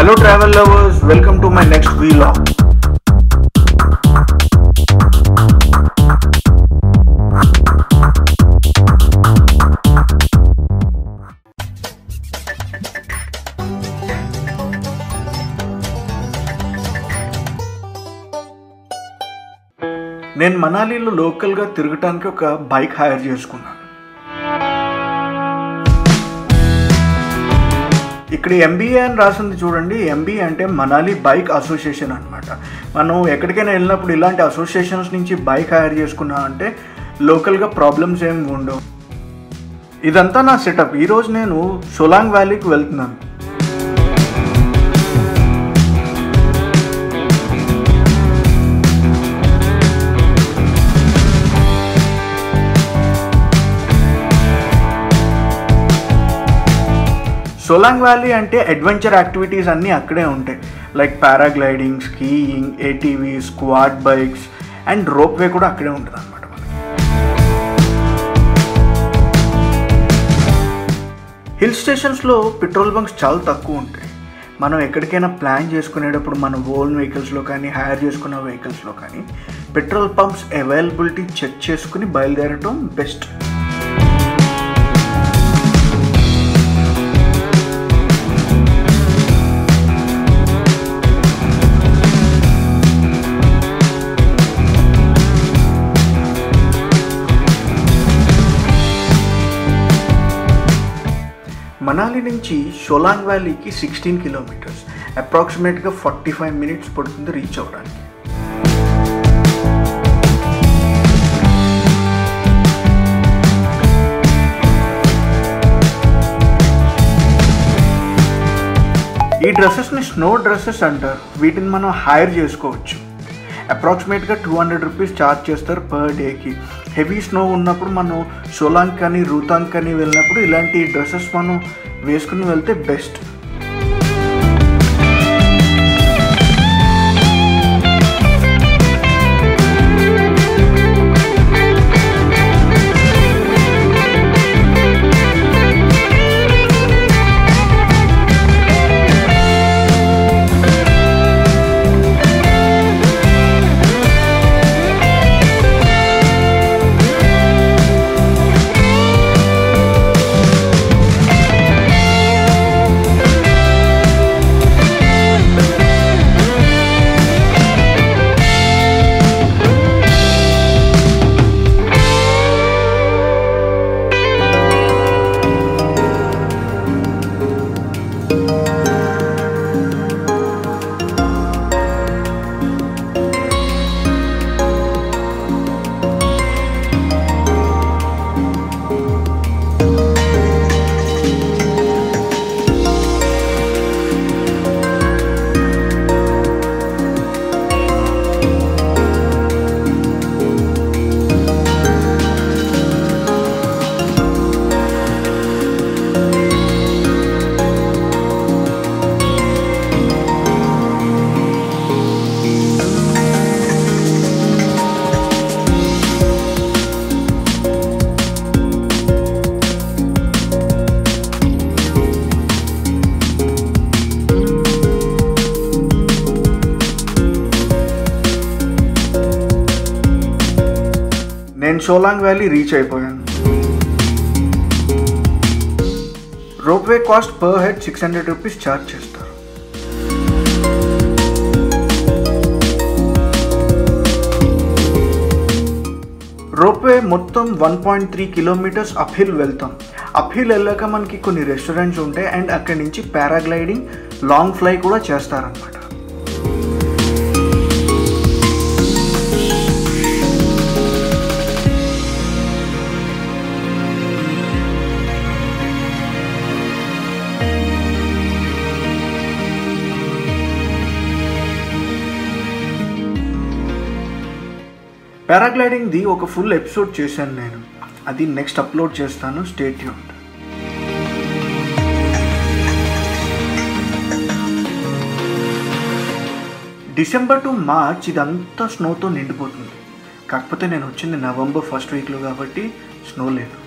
Hello travel lovers, welcome to my next vlog. నేను మనాలిలో లోకల్గా తిరగడానికి ఒక బైక్ హైర్ చేసుకున్నాను. ఇక్కడ ఎంబీఏ అని రాసింది చూడండి. ఎంబీఏ అంటే మనాలి బైక్ అసోసియేషన్ అనమాట. మనం ఎక్కడికైనా వెళ్ళినప్పుడు ఇలాంటి అసోసియేషన్స్ నుంచి బైక్ హైర్ చేసుకున్నా అంటే లోకల్గా ప్రాబ్లమ్స్ ఏమి ఉండవు. ఇదంతా నా సెటప్. ఈరోజు నేను సోలాంగ్ వ్యాలీకి వెళ్తున్నాను. సోలాంగ్ వ్యాలీ అంటే అడ్వెంచర్ యాక్టివిటీస్ అన్నీ అక్కడే ఉంటాయి. Like paragliding, skiing, ATV, squad bikes and ropeway కూడా అక్కడే ఉంటుంది అనమాట. హిల్ స్టేషన్స్లో పెట్రోల్ బంక్స్ చాలా తక్కువ ఉంటాయి. మనం ఎక్కడికైనా ప్లాన్ చేసుకునేటప్పుడు మన ఓన్ వెహికల్స్లో కానీ హైర్ చేసుకున్న వెహికల్స్లో కానీ పెట్రోల్ పంప్స్ అవైలబిలిటీ చెక్ చేసుకుని బయలుదేరటం బెస్ట్. మనాలి నుంచి సోలాంగ్ వ్యాలీకి 16 కిలోమీటర్స్, అప్రాక్సిమేట్గా 45 మినిట్స్ పడుతుంది రీచ్ అవ్వడానికి. ఈ డ్రెస్సెస్ని స్నో డ్రెస్సెస్ అంటారు. వీటిని మనం హైర్ చేసుకోవచ్చు. అప్రాక్సిమేట్గా 200 రూపీస్ ఛార్జ్ చేస్తారు పర్ డేకి. హెవీ స్నో ఉన్నప్పుడు మనం సోలాంగ్ కానీ రూతాంగ్ కానీ వెళ్ళినప్పుడు ఇలాంటి డ్రెస్సెస్ మనం వేసుకుని వెళ్తే బెస్ట్. నేను సోలాంగ్ వ్యాలీ రీచ్ అయిపోయాను. Ropeway cost per head 600 rupees charge చేస్తారు. రోప్వే మొత్తం 1.3 కిలోమీటర్స్ అప్ హిల్ వెళ్తాం. అప్ హిల్ వెళ్ళాక మనకి కొన్ని రెస్టారెంట్స్ ఉంటాయి అండ్ అక్కడి నుంచి పారాగ్లైడింగ్, లాంగ్ ఫ్లై కూడా చేస్తారనమాట. పారాగ్లైడింగ్ది ఒక ఫుల్ ఎపిసోడ్ చేశాను నేను. అది నెక్స్ట్ అప్లోడ్ చేస్తాను. Stay tuned. December to March ఇదంతా స్నోతో నిండిపోతుంది. కాకపోతే నేను వచ్చింది నవంబర్ ఫస్ట్ వీక్లో కాబట్టి స్నో లేదు.